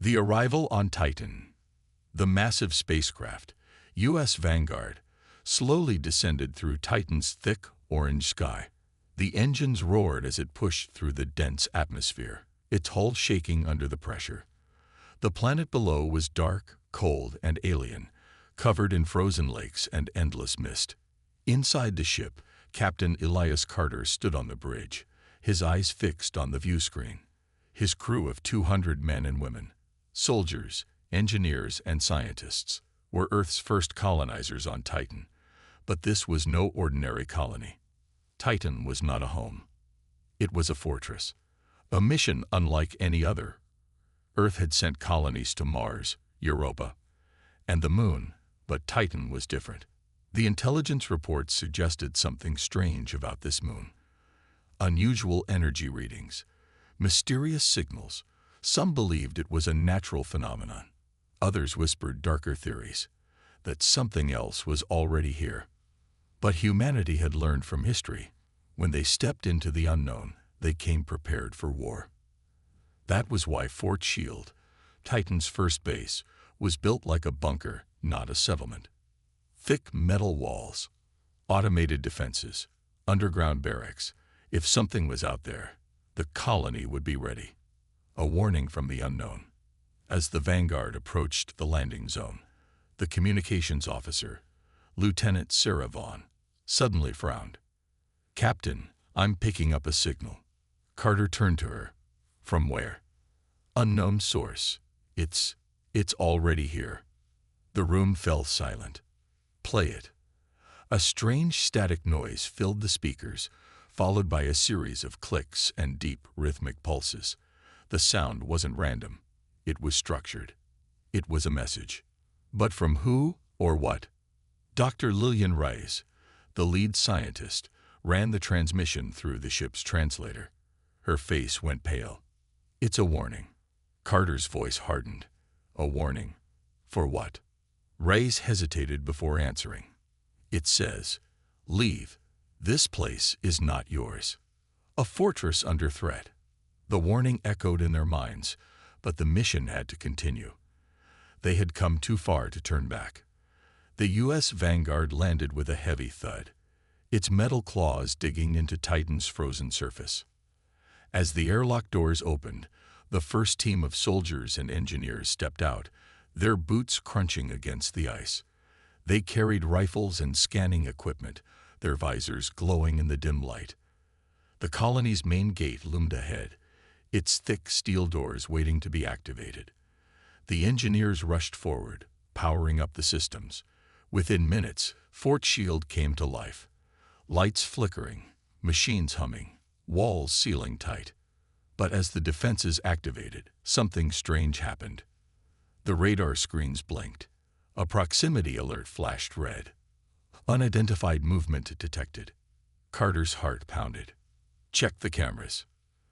The arrival on Titan. The massive spacecraft, U.S. Vanguard, slowly descended through Titan's thick orange sky. The engines roared as it pushed through the dense atmosphere, its hull shaking under the pressure. The planet below was dark, cold, and alien, covered in frozen lakes and endless mist. Inside the ship, Captain Elias Carter stood on the bridge, his eyes fixed on the viewscreen. His crew of 200 men and women, soldiers, engineers, and scientists, were Earth's first colonizers on Titan. But this was no ordinary colony. Titan was not a home. It was a fortress, a mission unlike any other. Earth had sent colonies to Mars, Europa, and the Moon, but Titan was different. The intelligence reports suggested something strange about this moon. Unusual energy readings, mysterious signals. Some believed it was a natural phenomenon. Others whispered darker theories, that something else was already here. But humanity had learned from history. When they stepped into the unknown, they came prepared for war. That was why Fort Shield, Titan's first base, was built like a bunker, not a settlement. Thick metal walls, automated defenses, underground barracks. If something was out there, the colony would be ready. A warning from the unknown. As the Vanguard approached the landing zone, the communications officer, Lieutenant Sarah Vaughn, suddenly frowned. "Captain, I'm picking up a signal." Carter turned to her. "From where?" "Unknown source. It's already here." The room fell silent. "Play it." A strange static noise filled the speakers, followed by a series of clicks and deep rhythmic pulses. The sound wasn't random. It was structured. It was a message. But from who or what? Dr. Lillian Rice, the lead scientist, ran the transmission through the ship's translator. Her face went pale. "It's a warning." Carter's voice hardened. "A warning? For what?" Rice hesitated before answering. "It says, leave. This place is not yours. A fortress under threat." The warning echoed in their minds, but the mission had to continue. They had come too far to turn back. The U.S. Vanguard landed with a heavy thud, its metal claws digging into Titan's frozen surface. As the airlock doors opened, the first team of soldiers and engineers stepped out, their boots crunching against the ice. They carried rifles and scanning equipment, their visors glowing in the dim light. The colony's main gate loomed ahead, its thick steel doors waiting to be activated. The engineers rushed forward, powering up the systems. Within minutes, Fort Shield came to life. Lights flickering, machines humming, walls sealing tight. But as the defenses activated, something strange happened. The radar screens blinked. A proximity alert flashed red. Unidentified movement detected. Carter's heart pounded. "Check the cameras."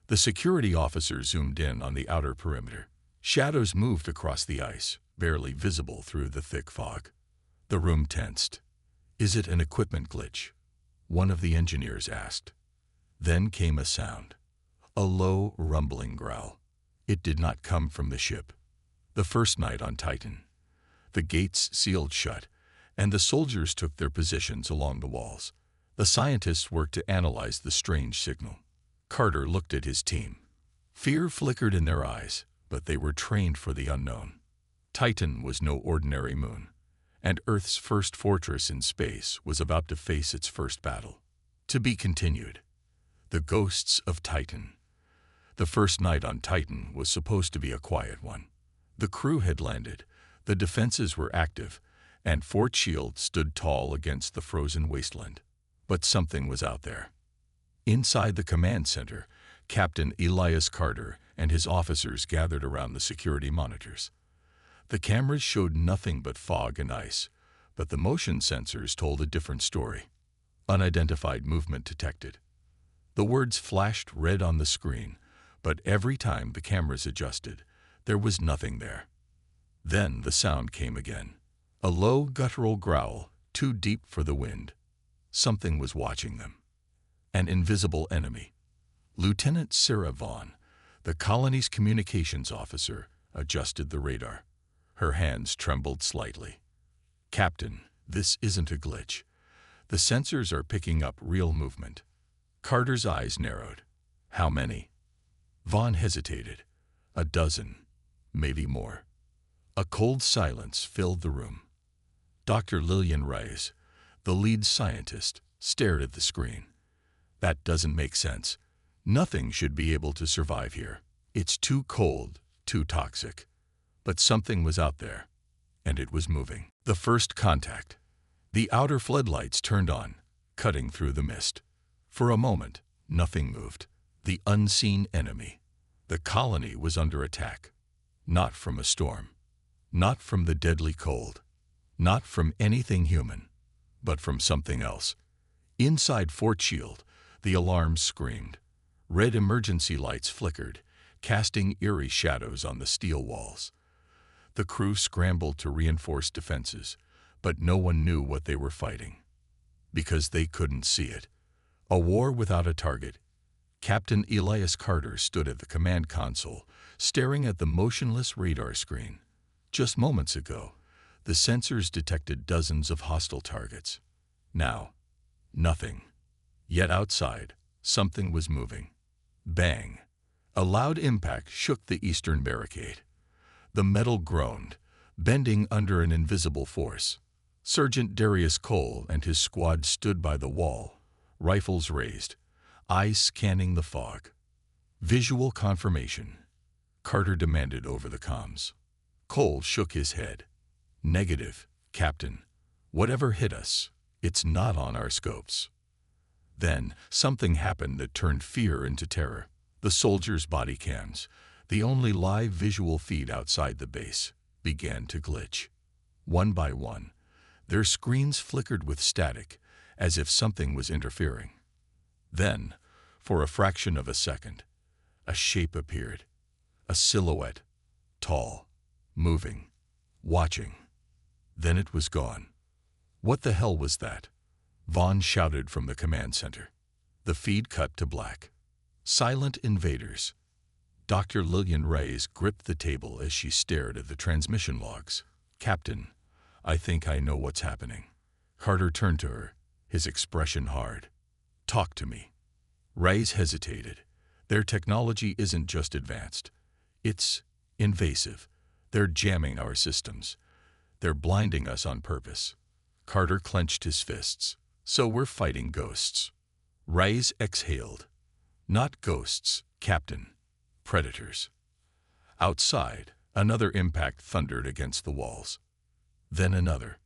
The security officer zoomed in on the outer perimeter. Shadows moved across the ice, barely visible through the thick fog. The room tensed. "Is it an equipment glitch?" one of the engineers asked. Then came a sound. A low, rumbling growl. It did not come from the ship. The first night on Titan. The gates sealed shut, and the soldiers took their positions along the walls. The scientists worked to analyze the strange signal. Carter looked at his team. Fear flickered in their eyes, but they were trained for the unknown. Titan was no ordinary moon, and Earth's first fortress in space was about to face its first battle. To be continued. The Ghosts of Titan. The first night on Titan was supposed to be a quiet one. The crew had landed, the defenses were active, and Fort Shield stood tall against the frozen wasteland. But something was out there. Inside the command center, Captain Elias Carter and his officers gathered around the security monitors. The cameras showed nothing but fog and ice, but the motion sensors told a different story. Unidentified movement detected. The words flashed red on the screen, but every time the cameras adjusted, there was nothing there. Then the sound came again. A low, guttural growl, too deep for the wind. Something was watching them. An invisible enemy. Lieutenant Sarah Vaughn, the colony's communications officer, adjusted the radar. Her hands trembled slightly. "Captain, this isn't a glitch. The sensors are picking up real movement." Carter's eyes narrowed. "How many?" Vaughn hesitated. "A dozen, maybe more." A cold silence filled the room. Dr. Lillian Reyes, the lead scientist, stared at the screen. "That doesn't make sense. Nothing should be able to survive here. It's too cold, too toxic." But something was out there, and it was moving. The first contact. The outer floodlights turned on, cutting through the mist. For a moment, nothing moved. The unseen enemy. The colony was under attack. Not from a storm. Not from the deadly cold. Not from anything human. But from something else. Inside Fort Shield, the alarms screamed. Red emergency lights flickered, casting eerie shadows on the steel walls. The crew scrambled to reinforce defenses, but no one knew what they were fighting. Because they couldn't see it. A war without a target. Captain Elias Carter stood at the command console, staring at the motionless radar screen. Just moments ago, the sensors detected dozens of hostile targets. Now, nothing. Yet outside, something was moving. Bang! A loud impact shook the eastern barricade. The metal groaned, bending under an invisible force. Sergeant Darius Cole and his squad stood by the wall, rifles raised, eyes scanning the fog. "Visual confirmation," Carter demanded over the comms. Cole shook his head. "Negative, Captain. Whatever hit us, it's not on our scopes." Then, something happened that turned fear into terror. The soldiers' body cams, the only live visual feed outside the base, began to glitch. One by one, their screens flickered with static, as if something was interfering. Then, for a fraction of a second, a shape appeared. A silhouette, tall, moving, watching. Then it was gone. "What the hell was that?" Vaughn shouted from the command center. The feed cut to black. Silent invaders. Dr. Lillian Reyes gripped the table as she stared at the transmission logs. "Captain, I think I know what's happening." Carter turned to her, his expression hard. "Talk to me." Reyes hesitated. "Their technology isn't just advanced. It's invasive. They're jamming our systems. They're blinding us on purpose." Carter clenched his fists. "So we're fighting ghosts." Reyes exhaled. "Not ghosts, Captain. Predators." Outside, another impact thundered against the walls. Then another.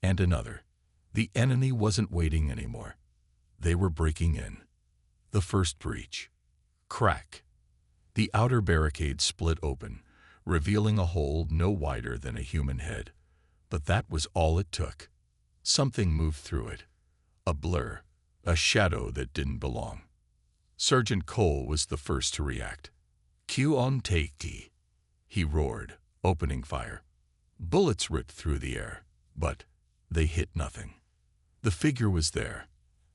And another. The enemy wasn't waiting anymore. They were breaking in. The first breach. Crack. The outer barricade split open, revealing a hole no wider than a human head. But that was all it took. Something moved through it. A blur. A shadow that didn't belong. Sergeant Cole was the first to react. "Q on take," he roared, opening fire. Bullets ripped through the air, but they hit nothing. The figure was there,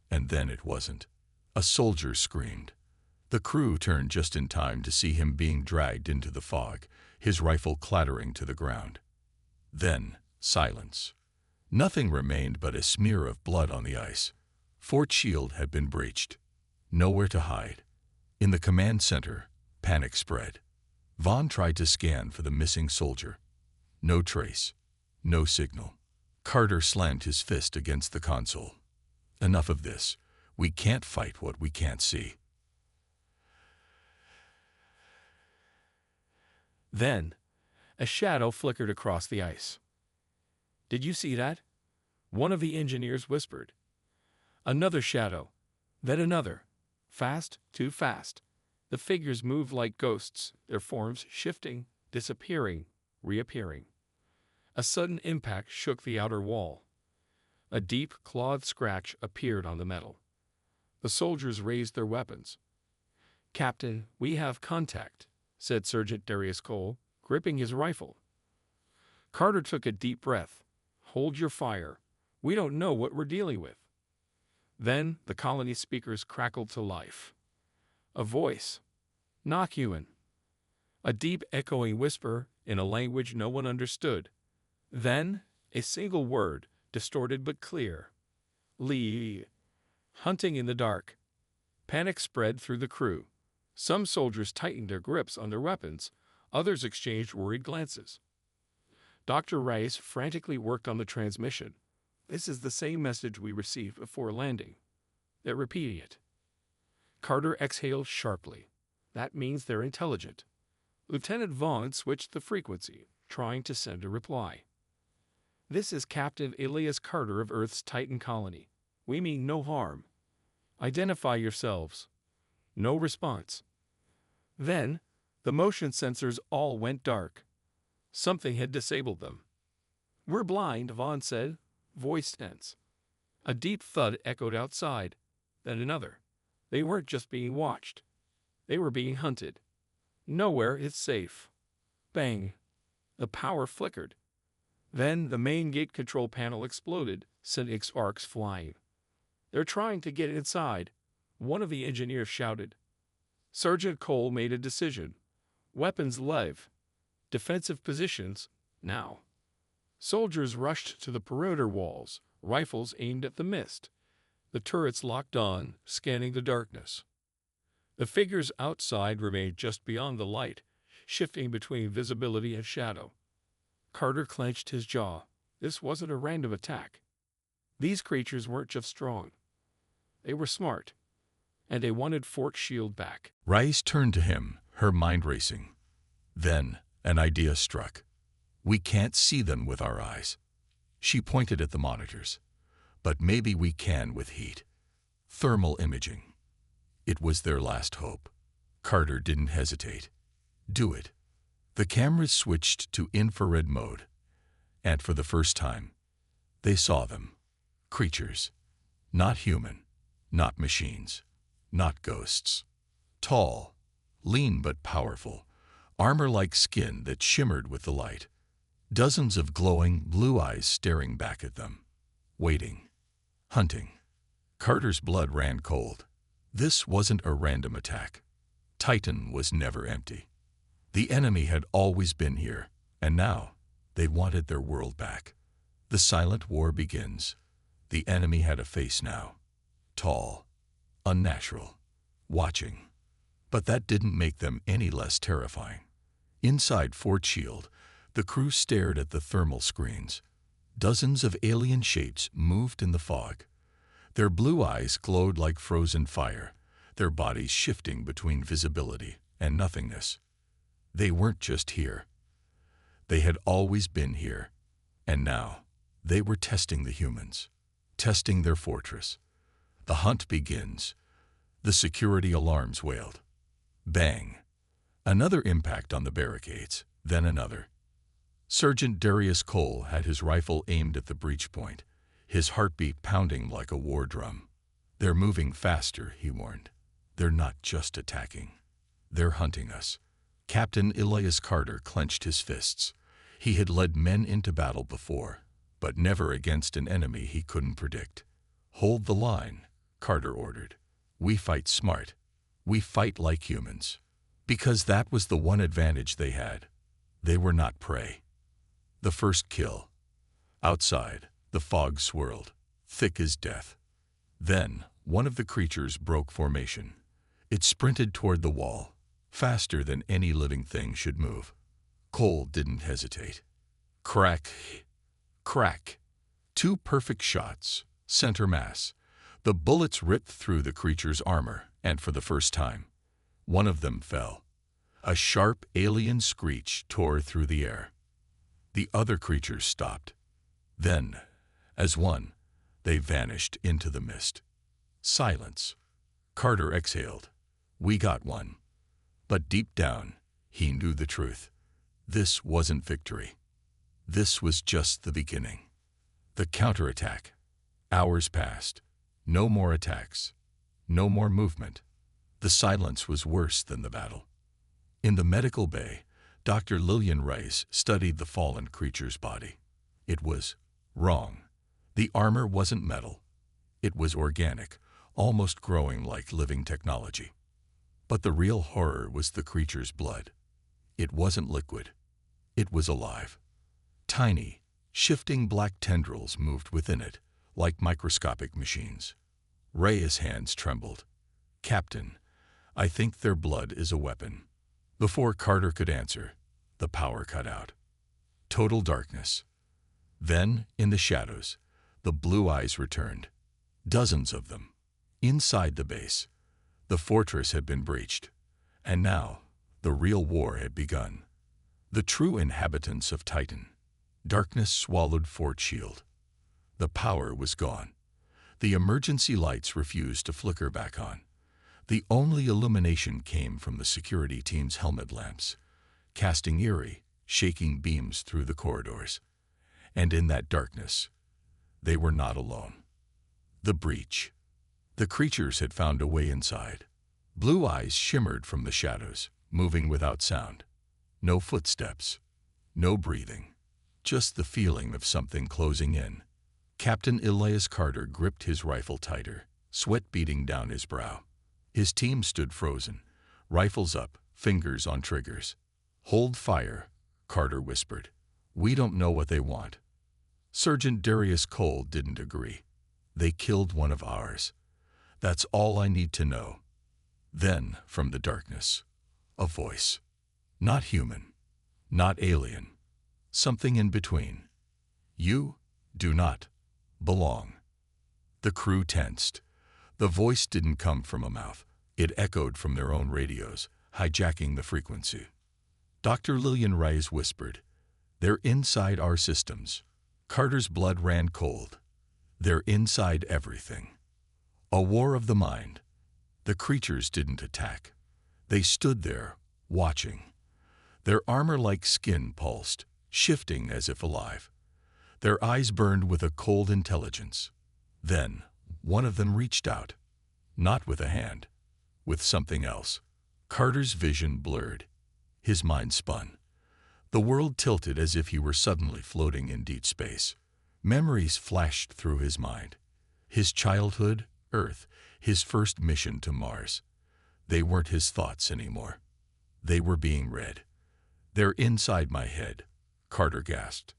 and then it wasn't. A soldier screamed. The crew turned just in time to see him being dragged into the fog, his rifle clattering to the ground. Then, silence. Nothing remained but a smear of blood on the ice. Fort Shield had been breached. Nowhere to hide. In the command center, panic spread. Vaughn tried to scan for the missing soldier. No trace. No signal. Carter slammed his fist against the console. "Enough of this. We can't fight what we can't see." Then, a shadow flickered across the ice. "Did you see that?" one of the engineers whispered. Another shadow. Then another. Fast, too fast. The figures moved like ghosts, their forms shifting, disappearing, reappearing. A sudden impact shook the outer wall. A deep, clawed scratch appeared on the metal. The soldiers raised their weapons. "Captain, we have contact," said Sergeant Darius Cole, gripping his rifle. Carter took a deep breath. "Hold your fire. We don't know what we're dealing with." Then the colony speakers crackled to life. A voice. Not human. A deep echoing whisper in a language no one understood. Then, a single word, distorted but clear. Lee. Hunting in the dark. Panic spread through the crew. Some soldiers tightened their grips on their weapons, others exchanged worried glances. Dr. Rice frantically worked on the transmission. This is the same message we received before landing. They're repeating it. Carter exhaled sharply. That means they're intelligent. Lieutenant Vaughn switched the frequency, trying to send a reply. This is Captain Elias Carter of Earth's Titan colony. We mean no harm. Identify yourselves. No response. Then, the motion sensors all went dark. Something had disabled them. We're blind, Vaughn said, voice tense. A deep thud echoed outside, then another. They weren't just being watched. They were being hunted. Nowhere is safe. Bang. The power flickered. Then the main gate control panel exploded, sending sparks flying. They're trying to get inside, one of the engineers shouted. Sergeant Cole made a decision. Weapons live. Defensive positions, now. Soldiers rushed to the perimeter walls, rifles aimed at the mist. The turrets locked on, scanning the darkness. The figures outside remained just beyond the light, shifting between visibility and shadow. Carter clenched his jaw. This wasn't a random attack. These creatures weren't just strong. They were smart, and they wanted Fort Shield back. Rice turned to him, her mind racing. Then an idea struck. We can't see them with our eyes. She pointed at the monitors. But maybe we can with heat. Thermal imaging. It was their last hope. Carter didn't hesitate. Do it. The cameras switched to infrared mode. And for the first time, they saw them. Creatures. Not human. Not machines. Not ghosts. Tall. Lean but powerful. Armor-like skin that shimmered with the light. Dozens of glowing blue eyes staring back at them. Waiting. Hunting. Carter's blood ran cold. This wasn't a random attack. Titan was never empty. The enemy had always been here, and now they wanted their world back. The silent war begins. The enemy had a face now. Tall. Unnatural. Watching. But that didn't make them any less terrifying. Inside Fort Shield, the crew stared at the thermal screens. Dozens of alien shapes moved in the fog. Their blue eyes glowed like frozen fire, their bodies shifting between visibility and nothingness. They weren't just here. They had always been here, and now they were testing the humans, testing their fortress. The hunt begins. The security alarms wailed. Bang! Another impact on the barricades, then another. Sergeant Darius Cole had his rifle aimed at the breach point, his heartbeat pounding like a war drum. They're moving faster, he warned. They're not just attacking. They're hunting us. Captain Elias Carter clenched his fists. He had led men into battle before, but never against an enemy he couldn't predict. Hold the line, Carter ordered. We fight smart. We fight like humans. Because that was the one advantage they had. They were not prey. The first kill. Outside, the fog swirled, thick as death. Then, one of the creatures broke formation. It sprinted toward the wall, faster than any living thing should move. Cole didn't hesitate. Crack. Crack. 2 perfect shots, center mass. The bullets ripped through the creature's armor, and for the first time, one of them fell. A sharp alien screech tore through the air. The other creatures stopped. Then, as one, they vanished into the mist. Silence. Carter exhaled. We got one. But deep down, he knew the truth. This wasn't victory. This was just the beginning. The counterattack. Hours passed. No more attacks. No more movement. The silence was worse than the battle. In the medical bay, Dr. Lillian Rice studied the fallen creature's body. It was wrong. The armor wasn't metal. It was organic, almost growing like living technology. But the real horror was the creature's blood. It wasn't liquid. It was alive. Tiny, shifting black tendrils moved within it, like microscopic machines. Reyes' hands trembled. "Captain, I think their blood is a weapon." Before Carter could answer, the power cut out. Total darkness. Then, in the shadows, the blue eyes returned. Dozens of them. Inside the base, the fortress had been breached. And now, the real war had begun. The true inhabitants of Titan. Darkness swallowed Fort Shield. The power was gone. The emergency lights refused to flicker back on. The only illumination came from the security team's helmet lamps, casting eerie, shaking beams through the corridors. And in that darkness, they were not alone. The breach. The creatures had found a way inside. Blue eyes shimmered from the shadows, moving without sound. No footsteps, no breathing, just the feeling of something closing in. Captain Elias Carter gripped his rifle tighter, sweat beading down his brow. His team stood frozen, rifles up, fingers on triggers. "Hold fire," Carter whispered. "We don't know what they want." Sergeant Darius Cole didn't agree. "They killed one of ours. That's all I need to know." Then, from the darkness, a voice. Not human, not alien, something in between. "You do not belong." The crew tensed. The voice didn't come from a mouth. It echoed from their own radios, hijacking the frequency. Dr. Lillian Reyes whispered, "They're inside our systems." Carter's blood ran cold. "They're inside everything." A war of the mind. The creatures didn't attack. They stood there, watching. Their armor-like skin pulsed, shifting as if alive. Their eyes burned with a cold intelligence. Then, one of them reached out. Not with a hand, with something else. Carter's vision blurred. His mind spun. The world tilted as if he were suddenly floating in deep space. Memories flashed through his mind. His childhood, Earth, his first mission to Mars. They weren't his thoughts anymore. They were being read. "They're inside my head," Carter gasped.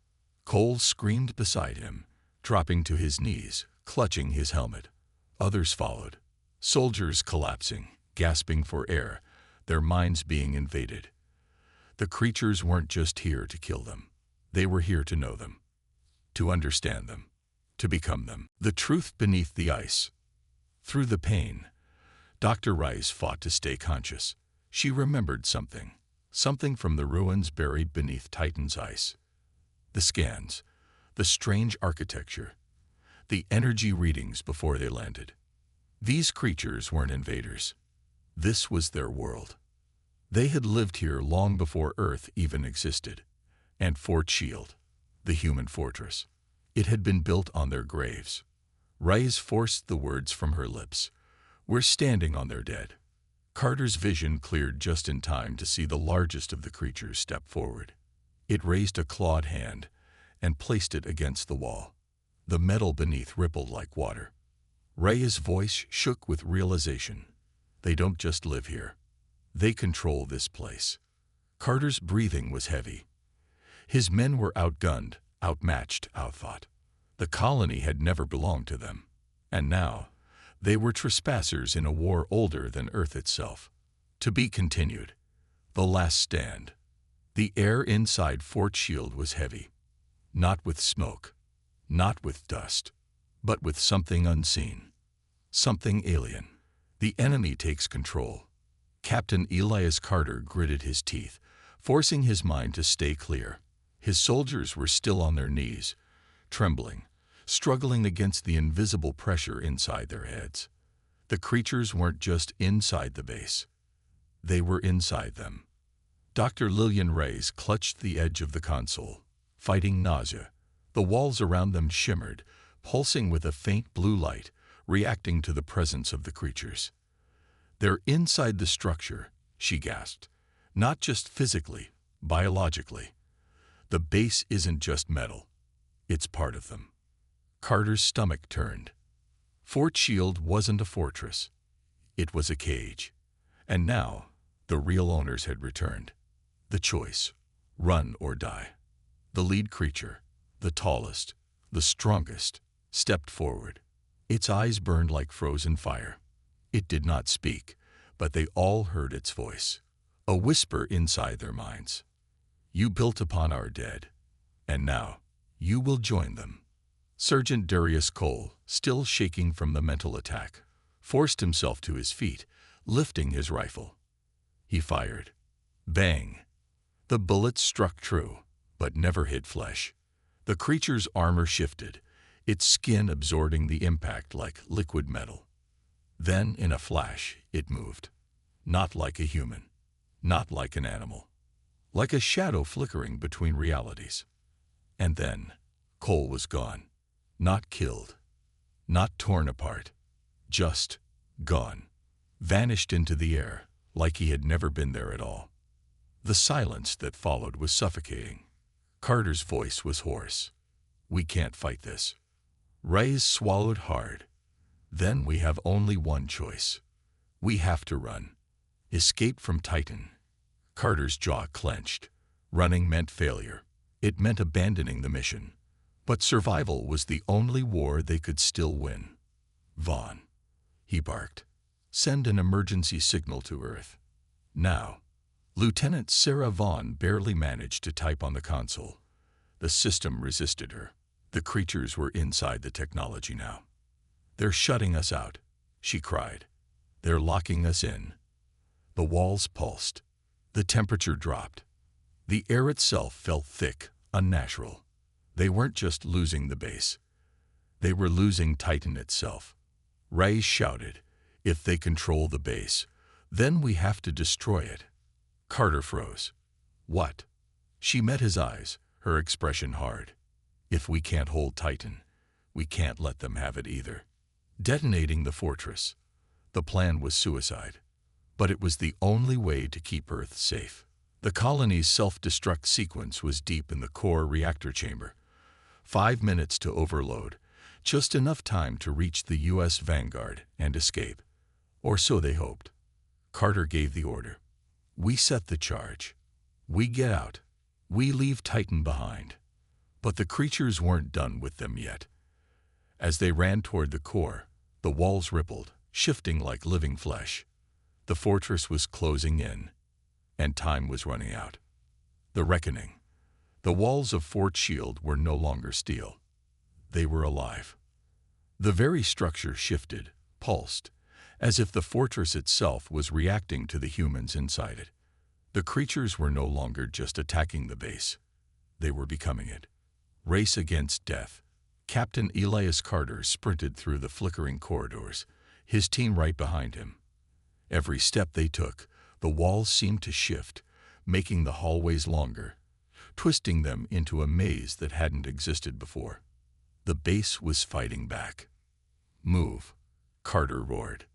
Cole screamed beside him, dropping to his knees, clutching his helmet. Others followed. Soldiers collapsing, gasping for air, their minds being invaded. The creatures weren't just here to kill them. They were here to know them, to understand them, to become them. The truth beneath the ice. Through the pain, Dr. Rice fought to stay conscious. She remembered something. Something from the ruins buried beneath Titan's ice. The scans, the strange architecture, the energy readings before they landed. These creatures weren't invaders. This was their world. They had lived here long before Earth even existed. And Fort Shield, the human fortress, it had been built on their graves. Reyes forced the words from her lips. "We're standing on their dead." Carter's vision cleared just in time to see the largest of the creatures step forward. It raised a clawed hand and placed it against the wall. The metal beneath rippled like water. Reyes' voice shook with realization. They don't just live here. They control this place. Carter's breathing was heavy. His men were outgunned, outmatched, outthought. The colony had never belonged to them. And now, they were trespassers in a war older than Earth itself. To be continued. The last stand. The air inside Fort Shield was heavy. Not with smoke, not with dust, but with something unseen. Something alien. The enemy takes control. Captain Elias Carter gritted his teeth, forcing his mind to stay clear. His soldiers were still on their knees, trembling, struggling against the invisible pressure inside their heads. The creatures weren't just inside the base. They were inside them. Dr. Lillian Reyes clutched the edge of the console, fighting nausea. The walls around them shimmered, pulsing with a faint blue light, reacting to the presence of the creatures. "They're inside the structure," she gasped. "Not just physically, biologically. The base isn't just metal. It's part of them." Carter's stomach turned. Fort Shield wasn't a fortress. It was a cage. And now, the real owners had returned. The choice: run or die. The lead creature, the tallest, the strongest, stepped forward. Its eyes burned like frozen fire. It did not speak, but they all heard its voice, a whisper inside their minds. You built upon our dead, and now you will join them. Sergeant Darius Cole, still shaking from the mental attack, forced himself to his feet, lifting his rifle. He fired. Bang! The bullets struck true, but never hit flesh. The creature's armor shifted, its skin absorbing the impact like liquid metal. Then, in a flash, it moved. Not like a human, not like an animal, like a shadow flickering between realities. And then, Cole was gone. Not killed, not torn apart, just gone. Vanished into the air, like he had never been there at all. The silence that followed was suffocating. Carter's voice was hoarse. We can't fight this. Reyes swallowed hard. Then we have only one choice. We have to run. Escape from Titan. Carter's jaw clenched. Running meant failure. It meant abandoning the mission. But survival was the only war they could still win. Vaughn, he barked. Send an emergency signal to Earth. Now. Lieutenant Sarah Vaughn barely managed to type on the console. The system resisted her. The creatures were inside the technology now. They're shutting us out, she cried. They're locking us in. The walls pulsed. The temperature dropped. The air itself felt thick, unnatural. They weren't just losing the base. They were losing Titan itself. Reyes shouted, if they control the base, then we have to destroy it. Carter froze. What? She met his eyes, her expression hard. If we can't hold Titan, we can't let them have it either. Detonating the fortress. The plan was suicide. But it was the only way to keep Earth safe. The colony's self-destruct sequence was deep in the core reactor chamber. 5 minutes to overload, just enough time to reach the U.S. Vanguard and escape. Or so they hoped. Carter gave the order. We set the charge. We get out. We leave Titan behind. But the creatures weren't done with them yet. As they ran toward the core, the walls rippled, shifting like living flesh. The fortress was closing in, and time was running out. The reckoning. The walls of Fort Shield were no longer steel. They were alive. The very structure shifted, pulsed, as if the fortress itself was reacting to the humans inside it. The creatures were no longer just attacking the base. They were becoming it. Race against death. Captain Elias Carter sprinted through the flickering corridors, his team right behind him. Every step they took, the walls seemed to shift, making the hallways longer, twisting them into a maze that hadn't existed before. The base was fighting back. Move, Carter roared.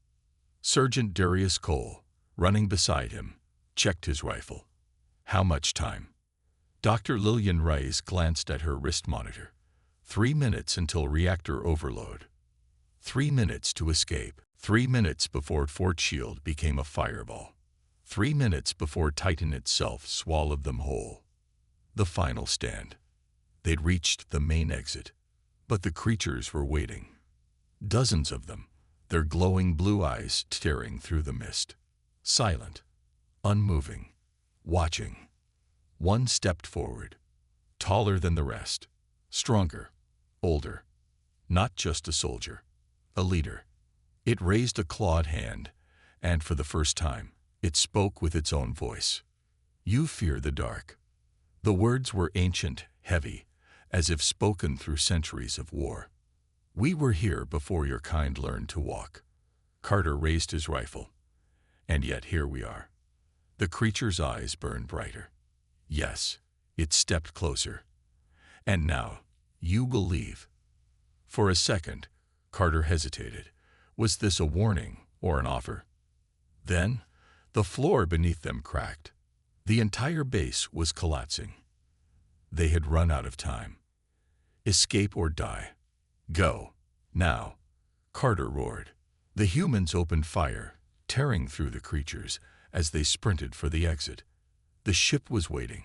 Sergeant Darius Cole, running beside him, checked his rifle. How much time? Dr. Lillian Reyes glanced at her wrist monitor. 3 minutes until reactor overload. 3 minutes to escape. 3 minutes before Fort Shield became a fireball. 3 minutes before Titan itself swallowed them whole. The final stand. They'd reached the main exit, but the creatures were waiting. Dozens of them, their glowing blue eyes staring through the mist. Silent, unmoving, watching. One stepped forward, taller than the rest, stronger, older, not just a soldier, a leader. It raised a clawed hand, and for the first time, it spoke with its own voice. You fear the dark. The words were ancient, heavy, as if spoken through centuries of war. We were here before your kind learned to walk. Carter raised his rifle. And yet here we are. The creature's eyes burned brighter. Yes, it stepped closer. And now, you will leave. For a second, Carter hesitated. Was this a warning or an offer? Then, the floor beneath them cracked. The entire base was collapsing. They had run out of time. Escape or die. Go. Now. Carter roared. The humans opened fire, tearing through the creatures as they sprinted for the exit. The ship was waiting.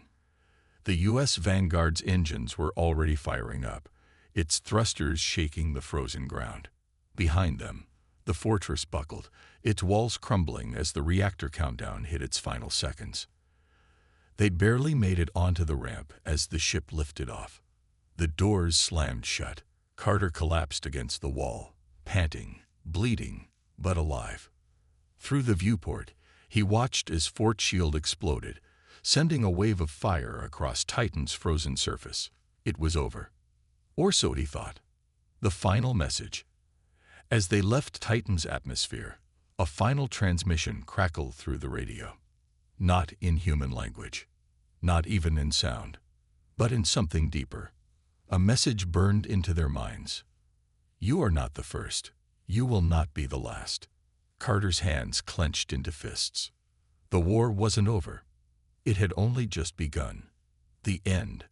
The U.S. Vanguard's engines were already firing up, its thrusters shaking the frozen ground. Behind them, the fortress buckled, its walls crumbling as the reactor countdown hit its final seconds. They'd barely made it onto the ramp as the ship lifted off. The doors slammed shut. Carter collapsed against the wall, panting, bleeding, but alive. Through the viewport, he watched as Fort Shield exploded, sending a wave of fire across Titan's frozen surface. It was over. Or so he thought. The final message. As they left Titan's atmosphere, a final transmission crackled through the radio. Not in human language, not even in sound, but in something deeper. A message burned into their minds. You are not the first. You will not be the last. Carter's hands clenched into fists. The war wasn't over. It had only just begun. The end